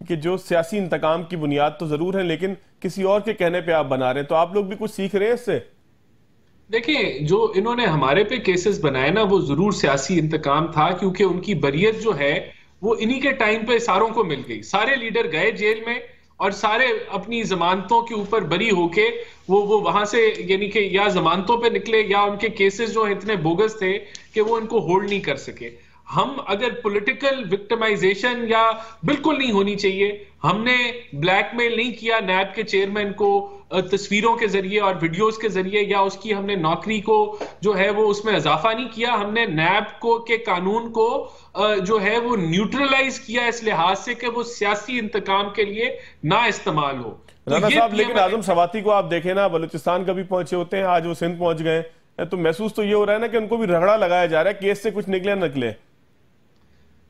کہ جو سیاسی انتقام کی بنیاد تو ضرور ہے لیکن کسی اور کے کہنے پہ آپ بنا رہے ہیں، تو آپ لوگ بھی کچھ سیکھ رہے ہیں اس سے؟ دیکھیں، جو انہوں نے ہمارے پہ کیسز بنائے نا، وہ ضرور سیاسی انتقام تھا، کیونکہ ان کی بریت جو ہے وہ انہی کے ٹائم پہ ساروں کو مل گئی. سارے لیڈر گئے جیل میں اور سارے اپنی ضمانتوں کے اوپر بری ہو کے وہ وہاں سے یعنی کہ یا ضمانتوں پہ نکلے یا ان کے کیسز جو اتنے بوگس تھے کہ وہ ان کو ہولڈ نہیں کر سکے. ہم اگر پولیٹیکل وکٹمائزیشن یا بالکل نہیں ہونی چاہیے. ہم نے بلیک میل نہیں کیا نیب کے چیئرمین کو تصویروں کے ذریعے اور ویڈیوز کے ذریعے، یا اس کی ہم نے نوکری کو جو ہے وہ اس میں اضافہ نہیں کیا. ہم نے نیب کو کے قانون کو جو ہے وہ نیوٹرلائز کیا اس لحاظ سے کہ وہ سیاسی انتقام کے لیے نہ استعمال ہو. رانا صاحب، لیکن اعظم سواتی کو آپ دیکھیں نا، بلوچستان کبھی پہنچے ہوتے ہیں، آج وہ سندھ پہنچ گئے، تو محسوس تو یہ ہو رہا ہے نا کہ ان کو بھی رگڑا لگایا جا رہا ہے، کیس سے کچھ نکلے نہ نکلے.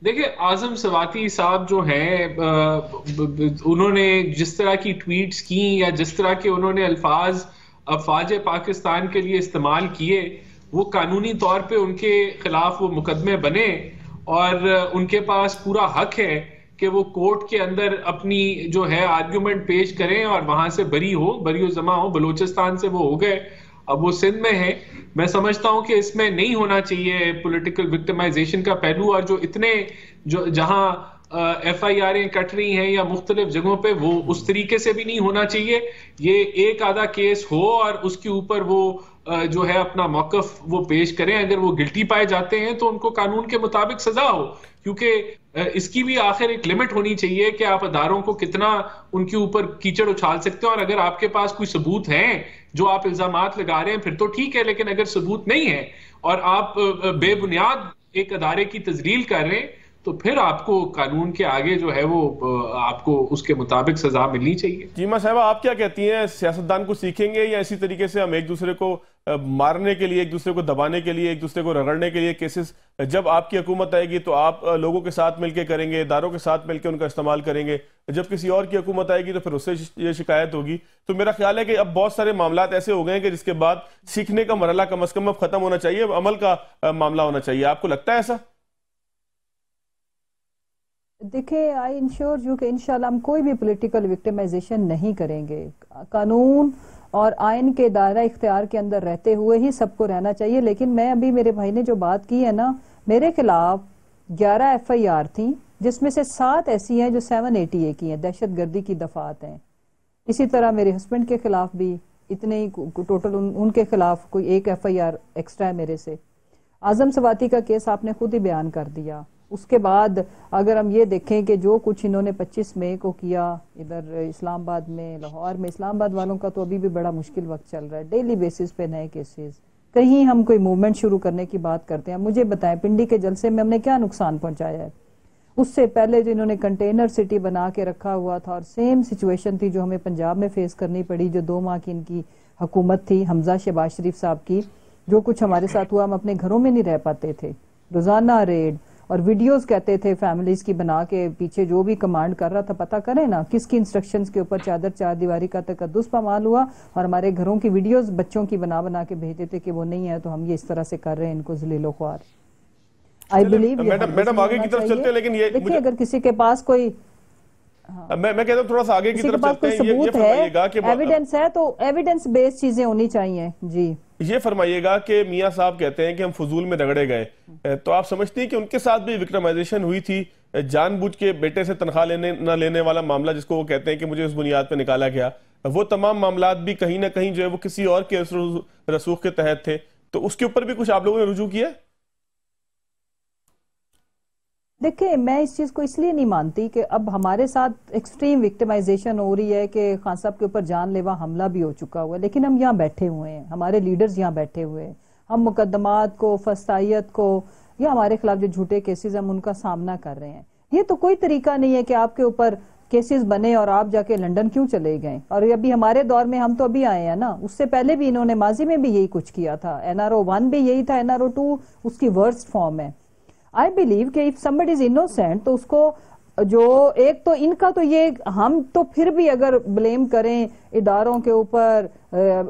دیکھیں، اعظم سواتی صاحب جو ہیں، انہوں نے جس طرح کی ٹویٹس کی یا جس طرح کے انہوں نے الفاظ افواج پاکستان کے لیے استعمال کیے، وہ قانونی طور پہ ان کے خلاف وہ مقدمے بنے اور ان کے پاس پورا حق ہے کہ وہ کورٹ کے اندر اپنی جو ہے آرگیومنٹ پیش کریں اور وہاں سے بری و زما ہو. بلوچستان سے وہ ہو گئے، اب وہ سندھ میں ہے. میں سمجھتا ہوں کہ اس میں نہیں ہونا چاہیے پولیٹیکل وکٹمائزیشن کا پہلو، اور جو اتنے جہاں ایف آئی آریں کٹ رہی ہیں یا مختلف جگہوں پہ، وہ اس طریقے سے بھی نہیں ہونا چاہیے. یہ ایک آدھا کیس ہو اور اس کے اوپر وہ جو ہے اپنا موقف وہ پیش کریں. اگر وہ گلٹی پائے جاتے ہیں تو ان کو قانون کے مطابق سزا ہو، کیونکہ اس کی بھی آخر ایک لمٹ ہونی چاہیے کہ آپ اداروں کو کتنا ان کے اوپر کیچڑ اچھال سکتے ہیں. اور اگر آپ کے پاس کوئی ثبوت ہیں جو آپ الزامات لگا رہے ہیں پھر تو ٹھیک ہے، لیکن اگر ثبوت نہیں ہے اور آپ بے بنیاد ایک ادارے کی تذلیل کر رہے ہیں تو پھر آپ کو قانون کے آگے جو ہے وہ آپ کو اس کے مطابق سزا ملنی چاہیے. جیمہ صاحبہ، آپ کیا کہتی ہیں؟ سیاستدان کو سیکھیں گے یا اسی طریقے سے ہم ایک دوسرے کو مارنے کے لیے، ایک دوسرے کو دبانے کے لیے، ایک دوسرے کو رگڑنے کے لیے کیسز جب آپ کی حکومت آئے گی تو آپ لوگوں کے ساتھ مل کے کریں گے، اداروں کے ساتھ مل کے ان کا استعمال کریں گے، جب کسی اور کی حکومت آئے گی تو پھر اس سے یہ شکایت ہوگی؟ تو میرا خیال ہے کہ اب بہت سارے معاملات ایسے ہو گئے ہیں کہ جس کے بعد سیکھنے کا مرحلہ کم از کم اب ختم ہونا چاہیے، اب عمل کا معاملہ ہونا چاہیے. آپ کو لگتا ہے ایسا؟ دیکھیں، آئی انشور جو کہ انشاءاللہ ہم کوئی بھی پولیٹیکل وکٹمائزیشن نہیں کریں گے. قانون اور آئین کے دائرہ اختیار کے اندر رہتے ہوئے ہی سب کو رہنا چاہیے. لیکن میں ابھی میرے بھائی نے جو بات کی ہے نا، میرے خلاف 11 ایف آئی آر تھیں، جس میں سے 7 ایسی ہیں جو 780A کی ہیں، دہشت گردی کی دفعات ہیں. اسی طرح میرے ہسبینڈ کے خلاف بھی اتنے ہی ٹوٹل ان کے خلاف کوئی 1 ایف آئی آر ایکسٹرا ہے میرے سے. اعظم سواتی کا کیس آپ نے خود ہی بیان کر دیا. اس کے بعد اگر ہم یہ دیکھیں کہ جو کچھ انہوں نے 25 مئی کو کیا ادھر اسلام آباد میں، لاہور میں، اسلام آباد والوں کا تو ابھی بھی بڑا مشکل وقت چل رہا ہے. ڈیلی بیسس پہ نئے کیسز، کہیں ہم کوئی موومنٹ شروع کرنے کی بات کرتے ہیں. مجھے بتائیں پنڈی کے جلسے میں ہم نے کیا نقصان پہنچایا ہے؟ اس سے پہلے جو انہوں نے کنٹینر سٹی بنا کے رکھا ہوا تھا، اور سیم سچویشن تھی جو ہمیں پنجاب میں فیس کرنی پڑی، جو 2 ماہ کی ان کی حکومت تھی حمزہ شہباز شریف صاحب کی. جو کچھ ہمارے ساتھ ہوا، ہم اپنے گھروں میں نہیں رہ پاتے تھے. روزانہ ریڈ اور ویڈیوز کہتے تھے فیملیز کی بنا کے، پیچھے جو بھی کمانڈ کر رہا تھا پتہ کریں نا کس کی انسٹرکشنز کے اوپر چار دیواری کا تقدس پامال ہوا، اور ہمارے گھروں کی ویڈیوز بچوں کی بنا کے بھیجتے تھے کہ وہ نہیں ہے تو ہم یہ اس طرح سے کر رہے ہیں ان کو ذلیل و خوار. آئی بلیو میڈم آگے کی طرف چلتے ہیں، لیکن یہ دیکھیں اگر کسی کے پاس کوئی میں کہتا ہوں تھوڑا سا آگے کی طرف چلتے ہیں، یہ فرمائیے گا کہ ایویڈنس ہے تو ایویڈنس بیس چیزیں ہونی چاہیے. جی یہ فرمائیے گا کہ میاں صاحب کہتے ہیں کہ ہم فضول میں رگڑے گئے، تو آپ سمجھتے ہیں کہ ان کے ساتھ بھی وکٹمائزیشن ہوئی تھی؟ جان بوجھ کے بیٹے سے تنخواہ نہ لینے والا معاملہ جس کو وہ کہتے ہیں کہ مجھے اس بنیاد پہ نکالا گیا، وہ تمام معاملات بھی کہیں نہ کہیں جو ہے وہ کسی اور کے رسوخ کے تحت تھے، تو اس کے اوپر بھی کچھ آپ لوگوں نے رجوع کیا؟ دیکھیں، میں اس چیز کو اس لیے نہیں مانتی کہ اب ہمارے ساتھ ایکسٹریم وکٹمائزیشن ہو رہی ہے کہ خان صاحب کے اوپر جان لیوا حملہ بھی ہو چکا ہوا ہے، لیکن ہم یہاں بیٹھے ہوئے ہیں، ہمارے لیڈرز یہاں بیٹھے ہوئے ہیں، ہم مقدمات کو، فسطائیت کو، یا ہمارے خلاف جو جھوٹے کیسز ہم ان کا سامنا کر رہے ہیں. یہ تو کوئی طریقہ نہیں ہے کہ آپ کے اوپر کیسز بنے اور آپ جا کے لنڈن کیوں چلے گئے. اور ابھی ہمارے دور میں ہم تو ابھی آئے ہیں نا، اس سے پہلے بھی انہوں نے ماضی میں بھی یہی کچھ کیا تھا. NRO 1 بھی یہی تھا، NRO 2 اس کی ورسٹ فارم ہے. I believe کہ if somebody is innocent تو اس کو جو ایک تو ان کا تو یہ ہم تو پھر بھی اگر بلیم کریں اداروں کے اوپر،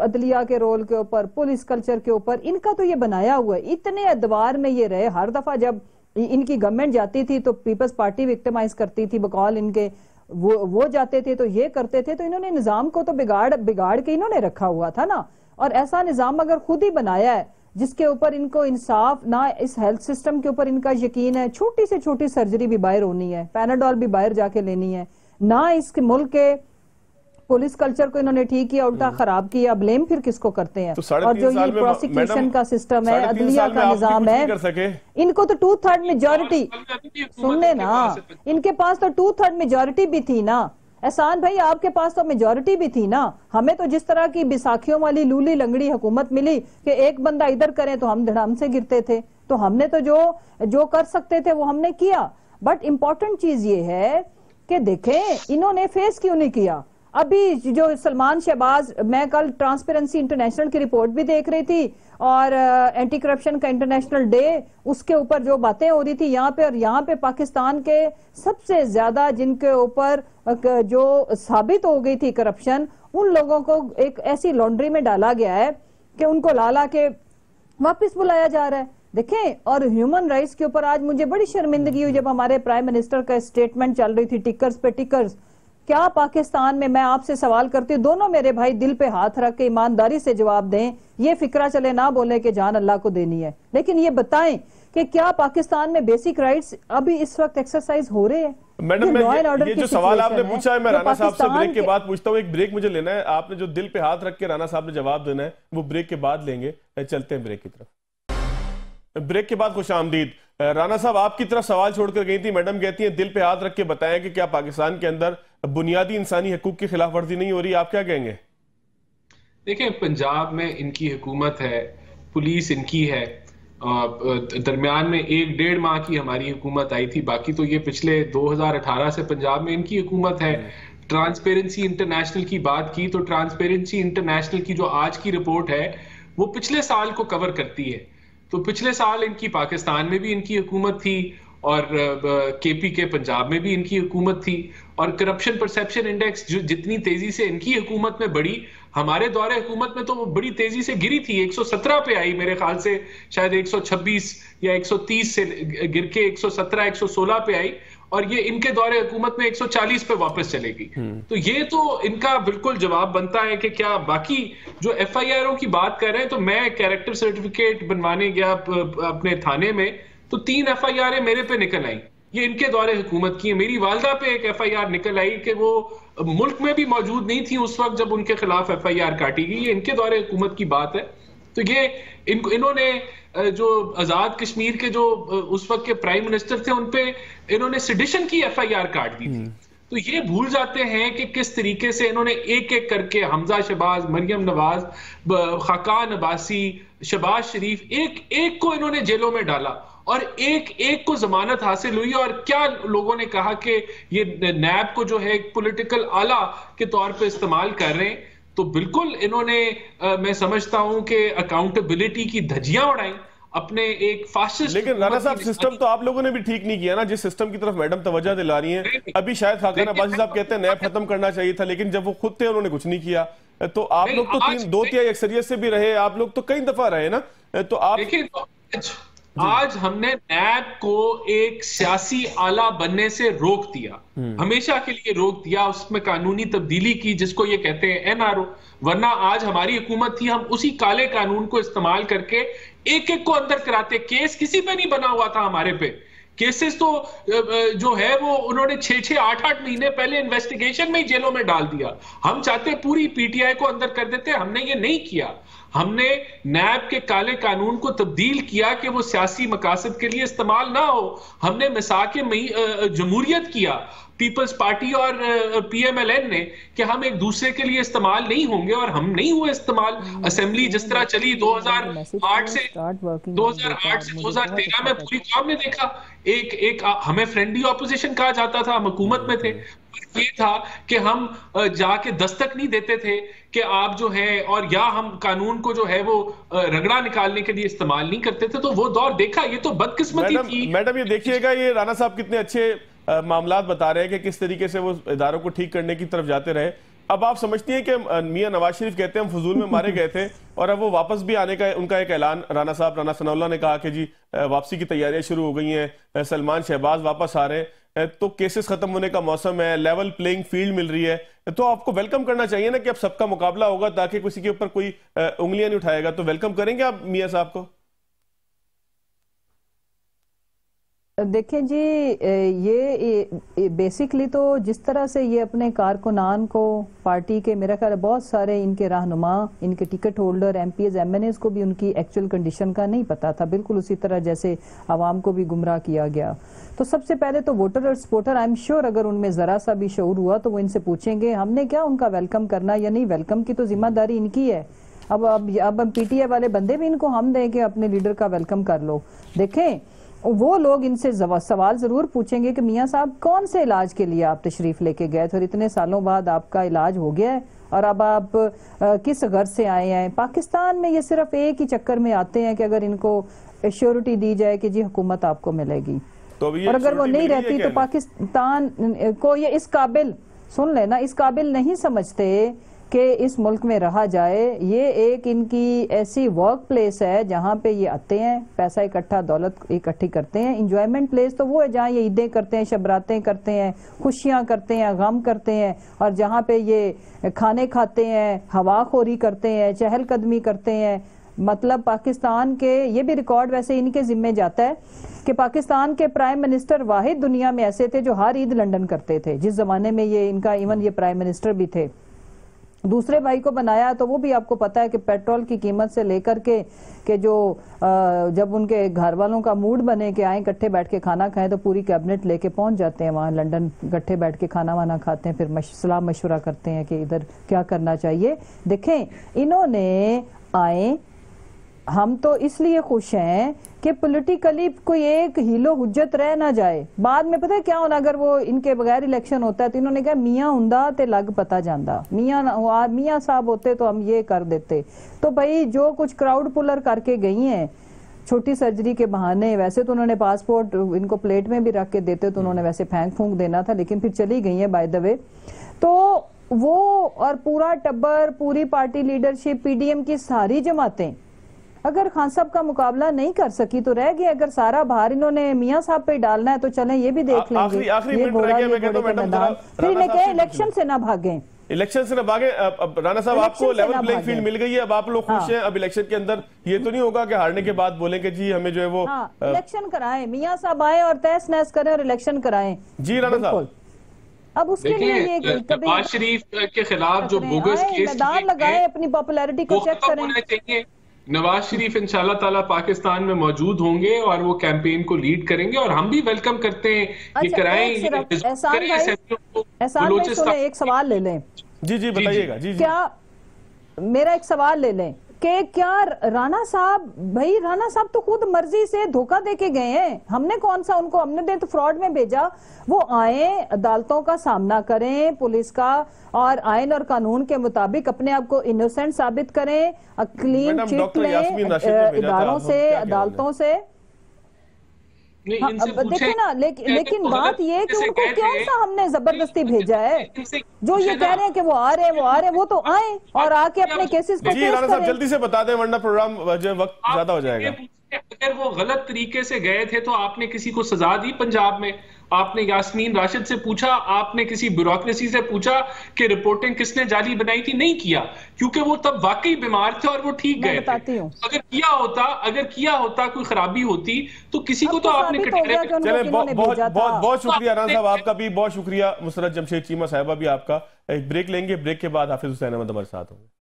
عدلیہ کے رول کے اوپر، پولیس کلچر کے اوپر، ان کا تو یہ بنایا ہوا ہے. اتنے ادوار میں یہ رہے، ہر دفعہ جب ان کی گورنمنٹ جاتی تھی تو پیپلز پارٹی وکٹمائز کرتی تھی بقول ان کے وہ جاتے تھے تو یہ کرتے تھے، تو انہوں نے نظام کو تو بگاڑ کے انہوں نے رکھا ہوا تھا نا. اور ایسا نظام اگر خود ہی بنایا ہے جس کے اوپر ان کو انصاف نہ، اس ہیلتھ سسٹم کے اوپر ان کا یقین ہے، چھوٹی سے چھوٹی سرجری بھی باہر ہونی ہے، پیناڈول بھی باہر جا کے لینی ہے، نہ اس کے ملک کے پولیس کلچر کو انہوں نے ٹھیک کیا، الٹا خراب کیا، بلیم پھر کس کو کرتے ہیں؟ اور جو یہ پروسیکیوشن کا سسٹم ہے، عدلیہ کا نظام ہے، ان کو تو 2/3 میجورٹی، سننے نا، ان کے پاس تو 2/3 میجورٹی بھی تھی نا. احسان بھائی آپ کے پاس تو میجورٹی بھی تھی نا. ہمیں تو جس طرح کی بیساکھیوں والی لولی لنگڑی حکومت ملی کہ ایک بندہ ادھر کرے تو ہم دھڑام سے گرتے تھے، تو ہم نے تو جو کر سکتے تھے وہ ہم نے کیا. بٹ امپورٹنٹ چیز یہ ہے کہ دیکھیں انہوں نے فیس کیوں نہیں کیا. ابھی جو سلمان شہباز، میں کل ٹرانسپیرنسی انٹرنیشنل کی رپورٹ بھی دیکھ رہی تھی اور اینٹی کرپشن کا انٹرنیشنل ڈے، اس کے اوپر جو باتیں ہو رہی تھی یہاں پہ، اور یہاں پہ پاکستان کے سب سے زیادہ جن کے اوپر جو ثابت ہو گئی تھی کرپشن، ان لوگوں کو ایک ایسی لانڈری میں ڈالا گیا ہے کہ ان کو لا کے واپس بلایا جا رہا ہے. دیکھیں، اور ہیومن رائٹس کے اوپر آج مجھے بڑی شرمندگی ہوئی جب ہمارے پرائم منسٹر کا اسٹیٹمنٹ چل رہی تھی ٹکرز پہ ٹکرز. کیا پاکستان میں آپ سے سوال کرتی ہوں، دونوں میرے بھائی دل پہ ہاتھ رکھ کے ایمانداری سے جواب دیں، یہ فکرہ چلے نہ بولے کہ جان اللہ کو دینی ہے، لیکن یہ بتائیں کہ کیا پاکستان میں بیسک رائٹس ابھی اس وقت ایکسرسائز ہو رہے ہیں؟ میڈم، یہ جو سوال آپ نے پوچھا ہے میں رانا صاحب سے بریک کے بعد پوچھتا ہوں. ایک بریک مجھے لینا ہے. آپ نے جو دل پہ ہاتھ رکھ کے رانا صاحب نے جواب دینا ہے وہ بریک کے بعد لیں گے. چلتے ہیں بریک کی طرف. بریک کے بعد خوش آمدید. رانا صاحب آپ کی طرف سوال چھوڑ کر گئی تھی. میڈم کہتی ہیں دل پہ ہاتھ رکھ کے بتائیں کہ کیا پاکستان کے اندر بنیادی انسانی حقوق کی خلاف ورزی نہیں ہو رہی؟ آپ کیا کہیں گے؟ دیکھیں، پنجاب میں ان کی حکومت ہے، پولیس ان کی ہے، درمیان میں 1-1.5 ماہ کی ہماری حکومت آئی تھی، باقی تو یہ پچھلے 2018 سے پنجاب میں ان کی حکومت ہے. ٹرانسپیرنسی انٹرنیشنل کی بات کی تو ٹرانسپیرنسی انٹرنیشنل کی جو آج کی رپورٹ ہے وہ پچھلے سال کو کور کرتی ہے. تو پچھلے سال ان کی پاکستان میں بھی ان کی حکومت تھی اور کے پی کے پنجاب میں بھی ان کی حکومت تھی. اور کرپشن پرسیپشن انڈیکس جو جتنی تیزی سے ان کی حکومت میں بڑھی، ہمارے دور حکومت میں تو وہ بڑی تیزی سے گری تھی. 117 پہ آئی، میرے خیال سے شاید 126 یا 130 سے گر کے 117 116 پہ آئی، اور یہ ان کے دور حکومت میں 140 پہ واپس چلے گی. تو یہ تو ان کا بالکل جواب بنتا ہے کہ کیا باقی جو ایف آئی آروں کی بات کر رہے ہیں، تو میں کیریکٹر سرٹیفکیٹ بنوانے گیا اپنے تھانے میں تو 3 ایف آئی آریں میرے پہ نکل آئیں. یہ ان کے دور حکومت کی ہیں. میری والدہ پہ ایک ایف آئی آر نکل آئی کہ وہ ملک میں بھی موجود نہیں تھی اس وقت جب ان کے خلاف ایف آئی آر کاٹی گئی. یہ ان کے دور حکومت کی بات ہے. تو یہ انہوں نے جو آزاد کشمیر کے جو اس وقت کے پرائم منسٹر تھے ان پہ انہوں نے سیڈیشن کی ایف آئی آر کاٹ دی تھی. تو یہ بھول جاتے ہیں کہ کس طریقے سے انہوں نے ایک ایک کر کے حمزہ شہباز، مریم نواز، خاقان عباسی، شہباز شریف، ایک کو انہوں نے جیلوں میں ڈالا اور ایک کو ضمانت حاصل ہوئی. اور کیا لوگوں نے کہا کہ یہ نیب کو جو ہے ایک پولیٹیکل آلہ کے طور پہ استعمال کر رہے ہیں. تو بالکل انہوں نے میں سمجھتا ہوں کہ اکاؤنٹیبلٹی کی دھجیاں اڑائیں اپنے ایک فاسسٹ. لیکن رانا صاحب سسٹم تو آپ لوگوں نے بھی ٹھیک نہیں کیا نا، جس سسٹم کی طرف میڈم توجہ دلا رہی ہیں. ابھی شاید خاقان عباسی صاحب کہتے ہیں نیب ختم کرنا چاہیے تھا، لیکن جب وہ خود تھے انہوں نے کچھ نہیں کیا. تو آپ لوگ تو 2/3 اکثریت سے بھی رہے، آپ لوگ تو کئی دفعہ رہے نا. تو آپ آج ہم نے نیب کو ایک سیاسی آلہ بننے سے روک دیا، ہمیشہ کے لیے روک دیا. اس میں قانونی تبدیلی کی جس کو یہ کہتے ہیں این آر او. ورنہ آج ہماری حکومت تھی، ہم اسی کالے قانون کو استعمال کر کے ایک کو اندر کراتے. کیس کسی پہ نہیں بنا ہوا تھا ہمارے پہ. کیسز تو جو ہے وہ انہوں نے 6 8 مہینے پہلے انویسٹیگیشن میں ہی جیلوں میں ڈال دیا. ہم چاہتے پوری پی ٹی آئی کو اندر کر دیتے، ہم نے یہ نہیں کیا. ہم نے نیب کے کالے قانون کو تبدیل کیا کہ وہ سیاسی مقاصد کے لیے استعمال نہ ہو. ہم نے مساق جمہوریت کیا پیپلز پارٹی اور پی ایم ایل این نے کہ ہم ایک دوسرے کے لیے استعمال نہیں ہوں گے، اور ہم نہیں ہوئے استعمال. اسمبلی جس طرح چلی 2008 سے 2013 میں پوری قوم نے دیکھا. ایک ہمیں فرینڈلی اپوزیشن کہا جاتا تھا، ہم حکومت میں تھے. یہ تھا کہ ہم جا کے دستک نہیں دیتے تھے کہ آپ جو ہے، اور یا ہم قانون کو جو ہے وہ رگڑا نکالنے کے لیے استعمال نہیں کرتے تھے. تو وہ دور دیکھا. یہ تو بدقسمتی تھی. میڈم یہ دیکھیے گا، یہ رانا صاحب کتنے اچھے معاملات بتا رہے ہیں کہ کس طریقے سے وہ اداروں کو ٹھیک کرنے کی طرف جاتے رہے. اب آپ سمجھتی ہیں کہ میاں نواز شریف کہتے ہیں ہم فضول میں مارے گئے تھے، اور اب وہ واپس بھی آنے کا ان کا ایک اعلان رانا ثناء اللہ نے کہا کہ جی واپسی کی تیاریاں شروع ہو گئی ہیں، سلمان شہباز واپس آ رہے ہیں. تو کیسز ختم ہونے کا موسم ہے، لیول پلینگ فیلڈ مل رہی ہے، تو آپ کو ویلکم کرنا چاہیے نا کہ اب سب کا مقابلہ ہوگا تاکہ کسی کے اوپر کوئی انگلیاں نہیں اٹھائے گا. تو ویلکم کریں گے آپ میاں صاحب کو؟ دیکھیں جی، یہ بیسکلی تو جس طرح سے یہ اپنے کارکنان کو پارٹی کے، میرا خیال ہے بہت سارے ان کے رہنما، ان کے ticket holder, M P As, M N As کو بھی ان کی ایکچوئل کنڈیشن کا نہیں پتا تھا، بالکل اسی طرح جیسے عوام کو بھی گمراہ کیا گیا. تو سب سے پہلے تو ووٹر اور سپورٹر، آئی ایم شیور اگر ان میں ذرا سا بھی شعور ہوا تو وہ ان سے پوچھیں گے ہم نے کیا ان کا ویلکم کرنا یا نہیں. ویلکم کی تو ذمہ داری ان کی ہے. اب پی ٹی آئی والے بندے بھی ان کو ہم دیں کہ اپنے لیڈر کا ویلکم کر لو. دیکھیں وہ لوگ ان سے سوال ضرور پوچھیں گے کہ میاں صاحب کون سے علاج کے لیے آپ تشریف لے کے گئے تھے اور اتنے سالوں بعد آپ کا علاج ہو گیا ہے اور اب آپ کس غرض سے آئے ہیں. پاکستان میں یہ صرف ایک ہی چکر میں آتے ہیں کہ اگر ان کو ایشورٹی دی جائے کہ جی حکومت آپ کو ملے گی، اور اگر وہ نہیں رہتی تو پاکستان کو یہ اس قابل، سن لینا، اس قابل نہیں سمجھتے کہ اس ملک میں رہا جائے. یہ ایک ان کی ایسی ورک پلیس ہے جہاں پہ یہ آتے ہیں، پیسہ اکٹھا، دولت اکٹھی کرتے ہیں. انجوائمنٹ پلیس تو وہ ہے جہاں یہ عیدیں کرتے ہیں، شبراتیں کرتے ہیں، خوشیاں کرتے ہیں، غم کرتے ہیں، اور جہاں پہ یہ کھانے کھاتے ہیں، ہوا خوری کرتے ہیں، چہل قدمی کرتے ہیں. مطلب پاکستان کے، یہ بھی ریکارڈ ویسے ان کے ذمہ جاتا ہے کہ پاکستان کے پرائم منسٹر واحد دنیا میں ایسے تھے جو ہر عید لنڈن کرتے تھے، جس زمانے میں یہ ان کا ایون یہ پرائم منسٹر بھی تھے. دوسرے بھائی کو بنایا تو وہ بھی آپ کو پتا ہے کہ پیٹرول کی قیمت سے لے کر کے کہ جو جب ان کے گھر والوں کا موڈ بنے کہ آئیں اکٹھے بیٹھ کے کھانا کھائیں تو پوری کیبنٹ لے کے پہنچ جاتے ہیں وہاں لنڈن، اکٹھے بیٹھ کے کھانا وانا کھاتے ہیں، پھر صلاح مشورہ کرتے ہیں کہ ادھر کیا کرنا چاہیے. دیکھیں انہوں نے آئیں، ہم تو اس لیے خوش ہیں کہ پولیٹیکلی کوئی ایک ہیلو حجت رہ نہ جائے. بعد میں پتہ ہے کیا ہونا، اگر وہ ان کے بغیر الیکشن ہوتا ہے تو انہوں نے کہا میاں ہوندا تے لگ پتا جاندہ، میاں صاحب ہوتے تو ہم یہ کر دیتے. تو بھائی جو کچھ کراؤڈ پولر کر کے گئی ہیں چھوٹی سرجری کے بہانے، ویسے تو انہوں نے پاسپورٹ ان کو پلیٹ میں بھی رکھ کے دیتے تو انہوں نے ویسے پھونک دینا تھا، لیکن پھر چلی گئی ہیں بائی دا وے. تو وہ اور پورا ٹبر، پوری party leadership, P D M کی ساری جماعتیں اگر خان صاحب کا مقابلہ نہیں کر سکی تو رہ گئے. اگر سارا بھار انہوں نے میاں صاحب پہ ڈالنا ہے تو چلیں یہ بھی دیکھ لیں گے. یہ گھوڑا یہ گھوڑے کا میدان. پھر انہیں کہیں الیکشن سے نہ بھاگیں، الیکشن سے نہ بھاگیں. رانا صاحب آپ کو لیول پلینگ فیلڈ مل گئی ہے، اب آپ لوگ خوش ہیں. اب الیکشن کے اندر یہ تو نہیں ہوگا کہ ہارنے کے بعد بولیں کہ جی ہمیں جو ہے وہ الیکشن کرائیں، میاں صاحب آئیں اور تہس نہس کریں اور الیکشن کرائیں. جی رانا صاحب، اب اس کے لیے یہ نواز شریف کے خلاف جو بوگس کیس میدان لگائیں، اپنی پاپولیرٹی کو چیک کریں. نواز شریف انشاءاللہ تعالیٰ پاکستان میں موجود ہوں گے اور وہ کیمپین کو لیڈ کریں گے، اور ہم بھی ویلکم کرتے ہیں یہ کرائیں. احسان بھائی سنیں، ایک سوال لے لیں. جی بتائیے گا. جی کیا میرا ایک سوال لے لیں کہ کیا رانا صاحب تو خود مرضی سے دھوکہ دے کے گئے ہیں. ہم نے کون سا ان کو، ہم نے تو فراڈ میں بھیجا. وہ آئیں، عدالتوں کا سامنا کریں، پولیس کا، اور آئین اور قانون کے مطابق اپنے آپ کو انوسنٹ ثابت کریں، کلین چٹ لیں اداروں سے، عدالتوں سے. دیکھیں نا، لیکن بات یہ کہ ان کو کیوں سا ہم نے زبردستی بھیجا ہے. جو یہ کہہ رہے ہیں کہ وہ آ رہے ہیں وہ تو آئیں اور آ کے اپنے کیسز کو جی رانا صاحب جلدی سے بتا دیں ورنہ پروگرام وقت زیادہ ہو جائے گا. اگر وہ غلط طریقے سے گئے تھے تو آپ نے کسی کو سزا دی پنجاب میں؟ آپ نے یاسمین راشد سے پوچھا؟ آپ نے کسی بیوروکریسی سے پوچھا کہ رپورٹنگ کس نے جعلی بنائی تھی؟ نہیں کیا، کیونکہ وہ تب واقعی بیمار تھے اور وہ ٹھیک گئے تھے. اگر کیا ہوتا کوئی خرابی ہوتی تو کسی کو تو آپ نے کٹہرے میں. چلیں بہت شکریہ رانا صاحب، آپ کا بھی بہت شکریہ. مسرت جمشید چیمہ صاحبہ بھی آپ کا. ایک بریک لیں گے، بریک کے بعد حافظ حسین احمد ہمارے ساتھ ہوں گے.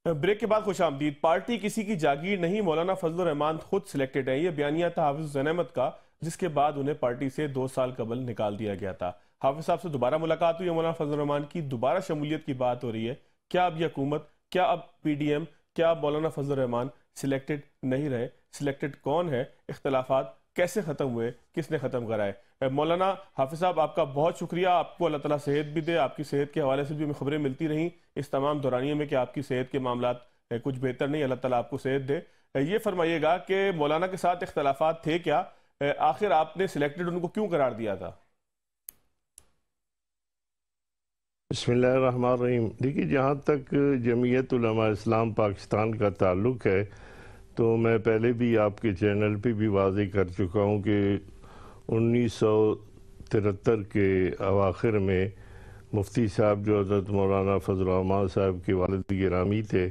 بریک کے بعد خوش آمدید. پارٹی کسی کی جاگیر نہیں، مولانا فضل الرحمان خود سلیکٹڈ ہیں. یہ بیانیہ تھا حافظ حسین احمد کا، جس کے بعد انہیں پارٹی سے 2 سال قبل نکال دیا گیا تھا. حافظ صاحب سے دوبارہ ملاقات ہوئی ہے. مولانا فضل الرحمان کی دوبارہ شمولیت کی بات ہو رہی ہے. کیا اب یہ حکومت، کیا اب پی ڈی ایم، کیا اب مولانا فضل الرحمان سلیکٹڈ نہیں رہے؟ سلیکٹڈ کون ہے؟ اختلافات کیسے ختم ہوئے؟ کس نے ختم کرائے؟ مولانا حافظ صاحب آپ کا بہت شکریہ. آپ کو اللہ تعالیٰ صحت بھی دے. آپ کی صحت کے حوالے سے بھی ہمیں خبریں ملتی رہیں اس تمام دورانیے میں کہ آپ کی صحت کے معاملات کچھ بہتر نہیں. اللہ تعالیٰ آپ کو صحت دے. یہ فرمائیے گا کہ مولانا کے ساتھ اختلافات تھے کیا؟ آخر آپ نے سلیکٹڈ ان کو کیوں قرار دیا تھا؟ بسم اللہ الرحمن الرحیم. دیکھیے، جہاں تک جمعیت علماء اسلام پاکستان کا تعلق ہے تو میں پہلے بھی آپ کے چینل پہ بھی واضح کر چکا ہوں کہ 1973 کے اواخر میں مفتی صاحب جو حضرت مولانا فضل الرحمان صاحب کے والد گرامی تھے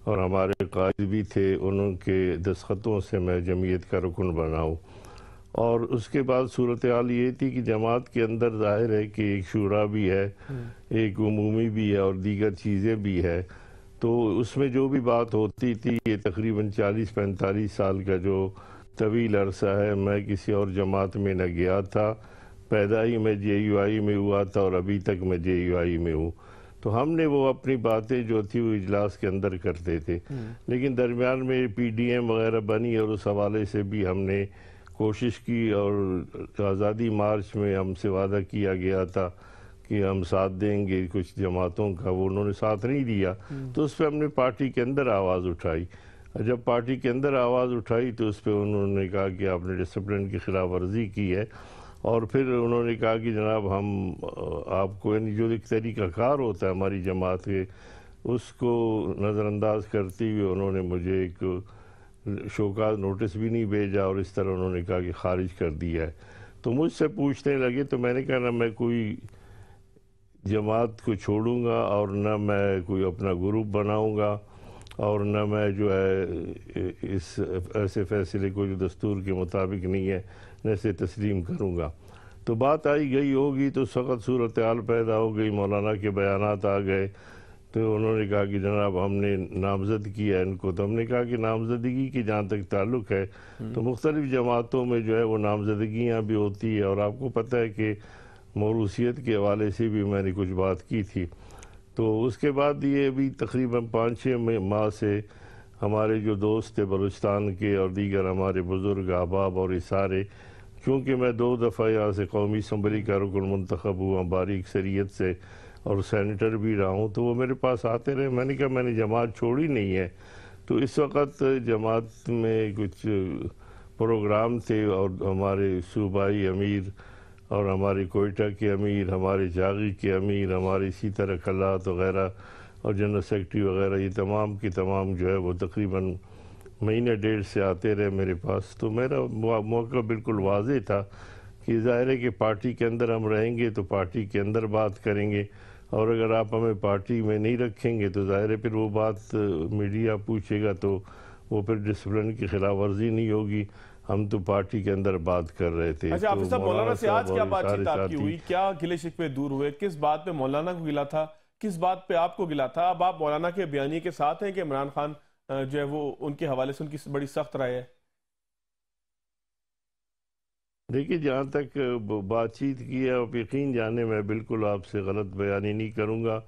اور ہمارے قائد بھی تھے، ان کے دستخطوں سے میں جمعیت کا رکن بنا ہوں۔ اور اس کے بعد صورتحال یہ تھی کہ جماعت کے اندر ظاہر ہے کہ ایک شورا بھی ہے، ایک عمومی بھی ہے اور دیگر چیزیں بھی ہے، تو اس میں جو بھی بات ہوتی تھی، یہ تقریباً 40-45 سال کا جو طویل عرصہ ہے، میں کسی اور جماعت میں نہ گیا تھا، پیدا ہی میں جے یو آئی میں ہوا تھا اور ابھی تک میں جے یو آئی میں ہوں۔ تو ہم نے وہ اپنی باتیں جو تھی وہ اجلاس کے اندر کرتے تھے، لیکن درمیان میں پی ڈی ایم وغیرہ بنی اور اس حوالے سے بھی ہم نے کوشش کی، اور آزادی مارچ میں ہم سے وعدہ کیا گیا تھا کہ ہم ساتھ دیں گے کچھ جماعتوں کا، وہ انہوں نے ساتھ نہیں دیا، تو اس پہ ہم نے پارٹی کے اندر آواز اٹھائی۔ جب پارٹی کے اندر آواز اٹھائی تو اس پہ انہوں نے کہا کہ آپ نے ڈسپلن کی خلاف ورزی کی ہے، اور پھر انہوں نے کہا کہ جناب ہم آپ کو جو ایک طریقہ کار ہوتا ہے ہماری جماعت کے، اس کو نظر انداز کرتے ہوئے انہوں نے مجھے ایک شوکاز نوٹس بھی نہیں بھیجا، اور اس طرح انہوں نے کہا کہ خارج کر دیا ہے۔ تو مجھ سے پوچھنے لگے تو میں نے کہا نہ میں کوئی جماعت کو چھوڑوں گا، اور نہ میں کوئی اپنا گروپ بناؤں گا، اور نہ میں جو ہے اس ایسے فیصلے کو جو دستور کے مطابق نہیں ہے نہ اسے تسلیم کروں گا۔ تو بات آئی گئی ہوگی تو سخت صورتحال پیدا ہو گئی، مولانا کے بیانات آ گئے، تو انہوں نے کہا کہ جناب ہم نے نامزد کیا ان کو۔ تو ہم نے کہا کہ نامزدگی کی جہاں تک تعلق ہے تو مختلف جماعتوں میں جو ہے وہ نامزدگیاں بھی ہوتی ہے، اور آپ کو پتہ ہے کہ موروثیت کے حوالے سے بھی میں نے کچھ بات کی تھی۔ تو اس کے بعد یہ ابھی تقریباً 5-6 ماہ سے ہمارے جو دوست تھے بلوچستان کے اور دیگر ہمارے بزرگ احباب اور اشارے، کیونکہ میں 2 دفعہ یہاں سے قومی اسمبلی کا رکن منتخب ہوا باری اکثریت سے، اور سینیٹر بھی رہا ہوں، تو وہ میرے پاس آتے رہے۔ میں نے کہا میں نے جماعت چھوڑی نہیں ہے۔ تو اس وقت جماعت میں کچھ پروگرام تھے، اور ہمارے صوبائی امیر اور ہمارے کوئٹہ کے امیر، ہمارے جاغی کے امیر، ہمارے اسی طرح کلات وغیرہ اور جنرل سیکرٹری وغیرہ، یہ تمام کی تمام جو ہے وہ تقریباً مہینہ ڈیڑھ سے آتے رہے میرے پاس۔ تو میرا موقع بالکل واضح تھا کہ ظاہر ہے کہ پارٹی کے اندر ہم رہیں گے تو پارٹی کے اندر بات کریں گے، اور اگر آپ ہمیں پارٹی میں نہیں رکھیں گے تو ظاہر ہے پھر وہ بات میڈیا پوچھے گا تو وہ پھر ڈسپلن کی خلاف ورزی نہیں ہوگی۔ ہم تو پارٹی کے اندر بات کر رہے تھے۔ اچھا حافظ صاحب، مولانا سے آج کیا بات چیت آپ کی ہوئی؟ کیا گلے شکوے دور ہوئے؟ کس بات پہ مولانا کو گلا تھا، کس بات پہ آپ کو گلا تھا؟ اب آپ مولانا کے بیانیے کے ساتھ ہیں کہ عمران خان جو ہے وہ ان کے حوالے سے ان کی بڑی سخت رائے ہے؟ دیکھیے جہاں تک بات چیت کی ہے، آپ یقین جانے میں بالکل آپ سے غلط بیانی نہیں کروں گا۔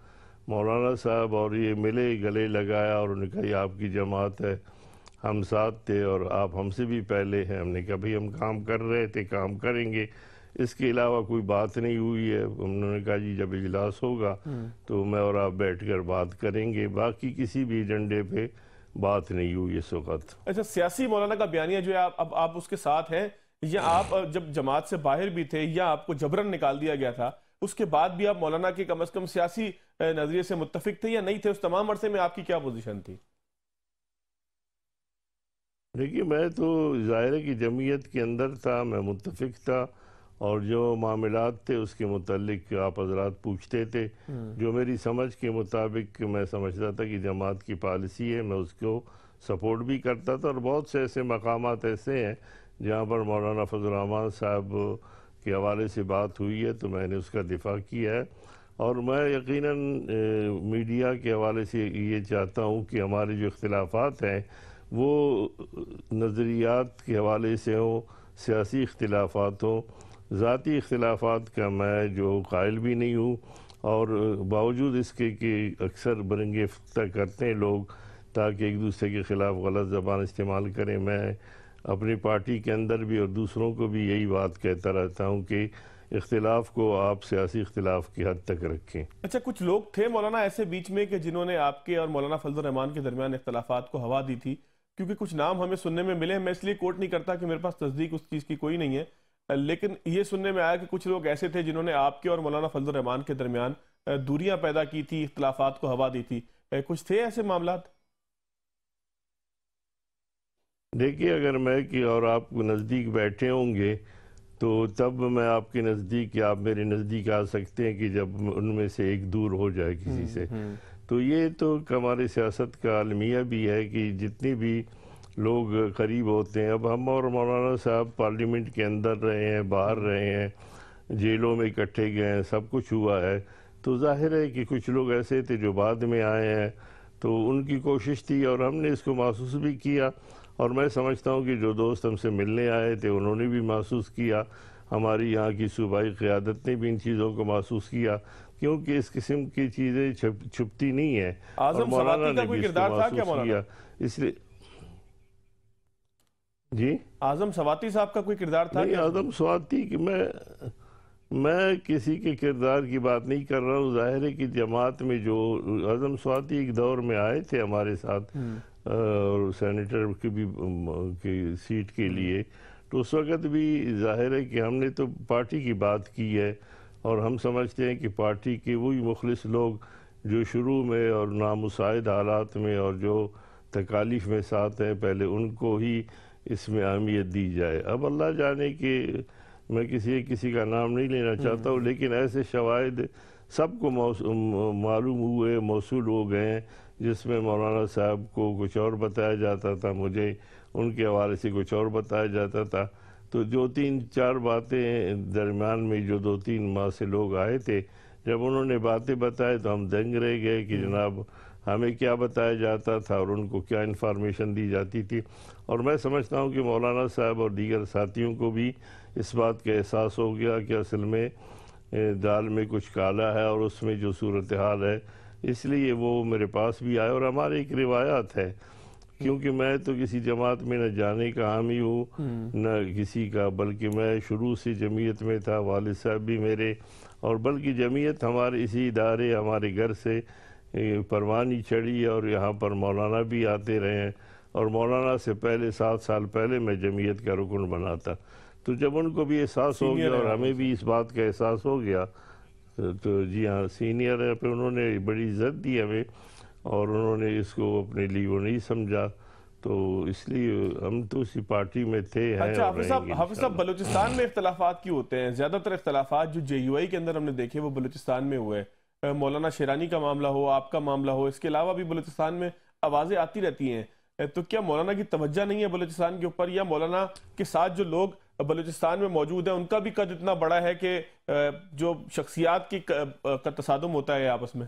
مولانا صاحب اور یہ ملے، گلے لگایا، اور انہوں نے کہا یہ آپ کی جماعت ہے، ہم ساتھ تھے اور آپ ہم سے بھی پہلے ہیں۔ ہم نے کہا بھئی ہم کام کر رہے تھے، کام کریں گے، اس کے علاوہ کوئی بات نہیں ہوئی ہے۔ انہوں نے کہا جی جب اجلاس ہوگا تو میں اور آپ بیٹھ کر بات کریں گے، باقی کسی بھی ایجنڈے پہ بات نہیں ہوئی اس وقت۔ اچھا، سیاسی مولانا کا بیانیہ جو ہے اب آپ اس کے ساتھ ہیں، یا آپ جب جماعت سے باہر بھی تھے یا آپ کو جبرن نکال دیا گیا تھا، اس کے بعد بھی آپ مولانا کے کم از کم سیاسی نظریے سے متفق تھے یا نہیں تھے؟ اس تمام عرصے میں آپ کی کیا پوزیشن تھی؟ دیکھیے میں تو ظاہر ہے کہ جمعیت کے اندر تھا، میں متفق تھا، اور جو معاملات تھے اس کے متعلق آپ حضرات پوچھتے تھے، جو میری سمجھ کے مطابق میں سمجھتا تھا کہ جماعت کی پالیسی ہے، میں اس کو سپورٹ بھی کرتا تھا۔ اور بہت سے ایسے مقامات ایسے ہیں جہاں پر مولانا فضل الرحمان صاحب کے حوالے سے بات ہوئی ہے تو میں نے اس کا دفاع کیا ہے، اور میں یقیناً میڈیا کے حوالے سے یہ چاہتا ہوں کہ ہمارے جو اختلافات ہیں وہ نظریات کے حوالے سے ہوں، سیاسی اختلافات ہوں، ذاتی اختلافات کا میں جو قائل بھی نہیں ہوں، اور باوجود اس کے کہ اکثر برنگے فتح کرتے ہیں لوگ تاکہ ایک دوسرے کے خلاف غلط زبان استعمال کریں، میں اپنی پارٹی کے اندر بھی اور دوسروں کو بھی یہی بات کہتا رہتا ہوں کہ اختلاف کو آپ سیاسی اختلاف کی حد تک رکھیں۔ اچھا، کچھ لوگ تھے مولانا ایسے بیچ میں کہ جنہوں نے آپ کے اور مولانا فضل الرحمان کے درمیان اختلافات کو ہوا دی تھی؟ کیونکہ کچھ نام ہمیں سننے میں ملے ہیں، میں اس لیے کوٹ نہیں کرتا کہ میرے پاس تصدیق اس چیز کی کوئی نہیں ہے، لیکن یہ سننے میں آیا کہ کچھ لوگ ایسے تھے جنہوں نے آپ کے اور مولانا فضل الرحمان کے درمیان دوریاں پیدا کی تھی، اختلافات کو ہوا دی تھی۔ کچھ تھے ایسے معاملات؟ دیکھیے اگر میں کہ اور آپ کو نزدیک بیٹھے ہوں گے تو تب میں آپ کے نزدیک یا آپ میرے نزدیک آ سکتے ہیں کہ جب ان میں سے ایک دور ہو جائے کسی سے. تو یہ تو ہمارے سیاست کا المیہ بھی ہے کہ جتنی بھی لوگ قریب ہوتے ہیں. اب ہم اور مولانا صاحب پارلیمنٹ کے اندر رہے ہیں، باہر رہے ہیں، جیلوں میں اکٹھے گئے ہیں، سب کچھ ہوا ہے. تو ظاہر ہے کہ کچھ لوگ ایسے تھے جو بعد میں آئے ہیں، تو ان کی کوشش تھی اور ہم نے اس کو محسوس بھی کیا. اور میں سمجھتا ہوں کہ جو دوست ہم سے ملنے آئے تھے انہوں نے بھی محسوس کیا، ہماری یہاں کی صوبائی قیادت نے بھی ان چیزوں کو محسوس کیا، کیونکہ اس قسم کی چیزیں چھپتی نہیں ہیں. اور مولانا نے بھی اس کو محسوس کیا. اس لیے جی اعظم سواتی صاحب کا کوئی کردار تھا؟ نہیں، اعظم سواتی کہ میں کسی کے کردار کی بات نہیں کر رہا ہوں. ظاہر ہے کہ جماعت میں جو اعظم سواتی ایک دور میں آئے تھے ہمارے ساتھ اور سینیٹر کی سیٹ کے لیے، تو اس وقت بھی ظاہر ہے کہ ہم نے تو پارٹی کی بات کی ہے اور ہم سمجھتے ہیں کہ پارٹی کے وہی مخلص لوگ جو شروع میں اور نامساعد حالات میں اور جو تکالیف میں ساتھ ہیں، پہلے ان کو ہی اس میں اہمیت دی جائے. اب اللہ جانے کہ میں کسی کا نام نہیں لینا چاہتا ہوں، لیکن ایسے شواہد سب کو معلوم ہوئے، موصول ہو گئے ہیں، جس میں مولانا صاحب کو کچھ اور بتایا جاتا تھا، مجھے ان کے حوالے سے کچھ اور بتایا جاتا تھا. تو جو 3-4 باتیں درمیان میں جو 2-3 ماہ سے لوگ آئے تھے، جب انہوں نے باتیں بتائے تو ہم دنگ رہ گئے کہ جناب ہمیں کیا بتایا جاتا تھا اور ان کو کیا انفارمیشن دی جاتی تھی. اور میں سمجھتا ہوں کہ مولانا صاحب اور دیگر ساتھیوں کو بھی اس بات کا احساس ہو گیا کہ اصل میں دال میں کچھ کالا ہے اور اس میں جو صورتحال ہے، اس لیے وہ میرے پاس بھی آئے. اور ہمارے ایک روایات ہے، کیونکہ میں تو کسی جماعت میں نہ جانے کا حامی ہوں نہ کسی کا، بلکہ میں شروع سے جمعیت میں تھا، والد صاحب بھی میرے، اور بلکہ جمعیت ہمارے اسی ادارے ہمارے گھر سے پروانی چڑھی اور یہاں پر مولانا بھی آتے رہے ہیں. اور مولانا سے پہلے 7 سال پہلے میں جمعیت کا رکن بنا تھا. تو جب ان کو بھی احساس ہو گیا اور ہمیں بھی اس بات کا احساس ہو گیا، تو جی ہاں سینئر ہے، پھر انہوں نے بڑی عزت دی ہمیں اور انہوں نے اس کو اپنے لیے وہ نہیں سمجھا، تو اس لیے ہم تو اسی پارٹی میں تھے ہیں. اچھا حافظ صاحب، بلوچستان میں اختلافات کیوں ہوتے ہیں؟ زیادہ تر اختلافات جو جے یو آئی کے اندر ہم نے دیکھے وہ بلوچستان میں ہوئے. مولانا شیرانی کا معاملہ ہو، آپ کا معاملہ ہو، اس کے علاوہ بھی بلوچستان میں آوازیں آتی رہتی ہیں. تو کیا مولانا کی توجہ نہیں ہے بلوچستان کے اوپر، یا مولانا کے ساتھ جو لوگ بلوچستان میں موجود ہیں ان کا بھی قد اتنا بڑا ہے کہ جو شخصیات کی کا تصادم ہوتا ہے آپس میں؟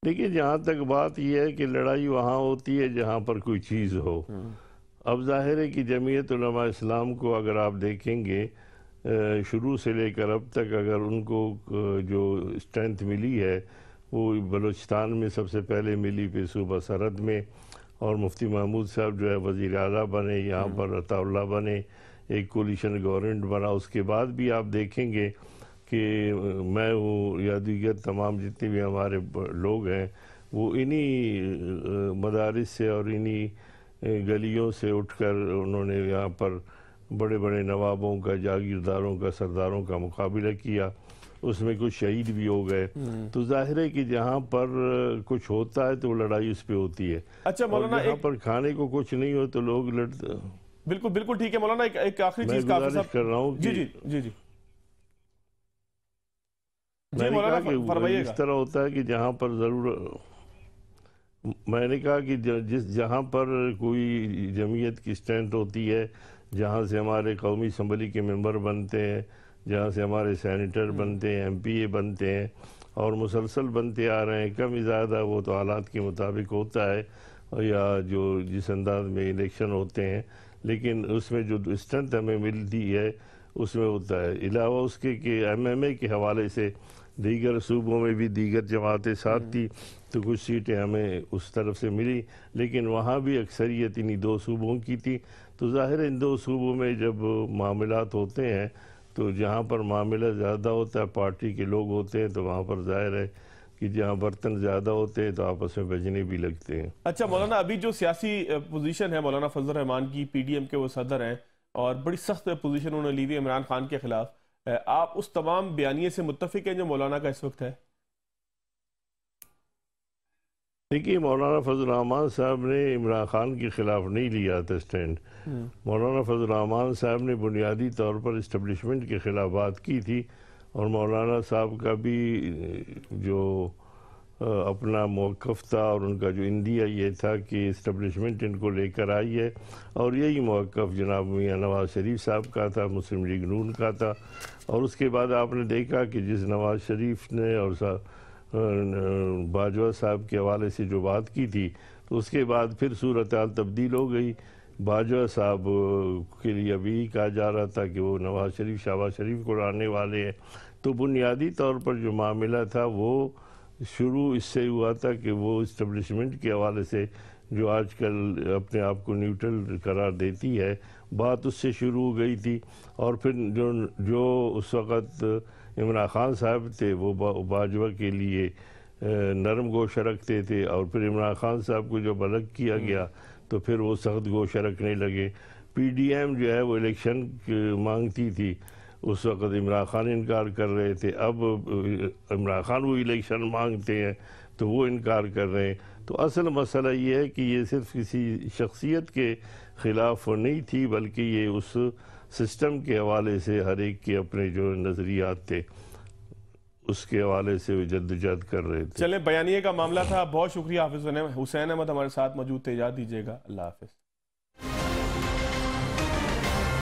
دیکھیے جہاں تک بات یہ ہے کہ لڑائی وہاں ہوتی ہے جہاں پر کوئی چیز ہو. اب ظاہر ہے کہ جمعیت علماء اسلام کو اگر آپ دیکھیں گے شروع سے لے کر اب تک، اگر ان کو جو اسٹرینتھ ملی ہے وہ بلوچستان میں سب سے پہلے ملی، پھر صوبہ سرحد میں، اور مفتی محمود صاحب جو ہے وزیر اعلیٰ بنے، یہاں پر عطا اللہ بنے، ایک کولیشن گورنمنٹ بنا. اس کے بعد بھی آپ دیکھیں گے کہ میں ہوں یا دیگر تمام جتنے بھی ہمارے لوگ ہیں وہ انہی مدارس سے اور انہی گلیوں سے اٹھ کر انہوں نے یہاں پر بڑے بڑے نوابوں کا، جاگیرداروں کا، سرداروں کا مقابلہ کیا. اس میں کچھ شہید بھی ہو گئے. تو ظاہر ہے کہ جہاں پر کچھ ہوتا ہے تو لڑائی اس پہ ہوتی ہے. اچھا مولانا، جہاں پر کھانے کو کچھ نہیں ہو تو لوگ لڑتے. بالکل بالکل ٹھیک ہے مولانا. ایک آخری چیز میں گزارش کر رہا ہوں جی جی جی جی میں نے کہا کہ اس طرح ہوتا ہے کہ جہاں پر میں نے کہا کہ جہاں پر کوئی جمعیت کی اسٹرینتھ ہوتی ہے، جہاں سے ہمارے قومی اسمبلی کے ممبر بنتے ہیں، جہاں سے ہمارے سینیٹر بنتے ہیں، ایم پی اے بنتے ہیں اور مسلسل بنتے آ رہے ہیں، کم زیادہ وہ تو حالات کے مطابق ہوتا ہے یا جو جس انداز میں الیکشن ہوتے ہیں، لیکن اس میں جو اسٹرینتھ ہمیں ملتی ہے اس میں ہوتا ہے. علاوہ اس کے کہ ایم ایم اے کے حوالے سے دیگر صوبوں میں بھی دیگر جماعتیں ساتھ تھی تو کچھ سیٹیں ہمیں اس طرف سے ملی، لیکن وہاں بھی اکثریت انہی 2 صوبوں کی تھی. تو ظاہر ان 2 صوبوں میں جب معاملات ہوتے ہیں تو جہاں پر معاملہ زیادہ ہوتا ہے، پارٹی کے لوگ ہوتے ہیں، تو وہاں پر ظاہر ہے کہ جہاں برتن زیادہ ہوتے ہیں تو آپس میں بجنے بھی لگتے ہیں. اچھا مولانا، ابھی جو سیاسی پوزیشن ہے مولانا فضل الرحمان کی، پی ڈی ایم کے وہ صدر ہیں اور بڑی سخت پوزیشن انہوں نے لی ہوئی ہے عمران خان کے خلاف، آپ اس تمام بیانیے سے متفق ہیں جو مولانا کا اس وقت ہے؟ دیکھیے مولانا فضل الرحمان صاحب نے عمران خان کے خلاف نہیں لیا تھا اسٹینڈ. مولانا فضل الرحمان صاحب نے بنیادی طور پر اسٹیبلشمنٹ کے خلاف بات کی تھی، اور مولانا صاحب کا بھی جو اپنا موقف تھا اور ان کا جو اندیہ یہ تھا کہ اسٹیبلشمنٹ ان کو لے کر آئی ہے، اور یہی موقف جناب میاں نواز شریف صاحب کا تھا، مسلم لیگ نون کا تھا. اور اس کے بعد آپ نے دیکھا کہ جس نواز شریف نے اور باجوہ صاحب کے حوالے سے جو بات کی تھی، تو اس کے بعد پھر صورتحال تبدیل ہو گئی. باجوہ صاحب کے لیے ابھی کہا جا رہا تھا کہ وہ نواز شریف شہباز شریف کو لانے والے ہیں. تو بنیادی طور پر جو معاملہ تھا وہ شروع اس سے ہوا تھا کہ وہ اسٹیبلشمنٹ کے حوالے سے جو آج کل اپنے آپ کو نیوٹرل قرار دیتی ہے، بات اس سے شروع ہو گئی تھی. اور پھر جو اس وقت عمران خان صاحب تھے وہ باجوہ کے لیے نرم گوشہ رکھتے تھے، اور پھر عمران خان صاحب کو جب الگ کیا گیا تو پھر وہ سخت گوشہ رکھنے لگے. پی ڈی ایم جو ہے وہ الیکشن مانگتی تھی، اس وقت عمران خان انکار کر رہے تھے. اب عمران خان وہ الیکشن مانگتے ہیں تو وہ انکار کر رہے ہیں. تو اصل مسئلہ یہ ہے کہ یہ صرف کسی شخصیت کے خلاف نہیں تھی، بلکہ یہ اس سسٹم کے حوالے سے ہر ایک کے اپنے جو نظریات تھے اس کے حوالے سے وہ جدوجہد کر رہے تھے. چلیں، بیانیے کا معاملہ تھا. بہت شکریہ حافظ حسین احمد ہمارے ساتھ موجود تھے. اجازت دیجیے گا. اللہ حافظ.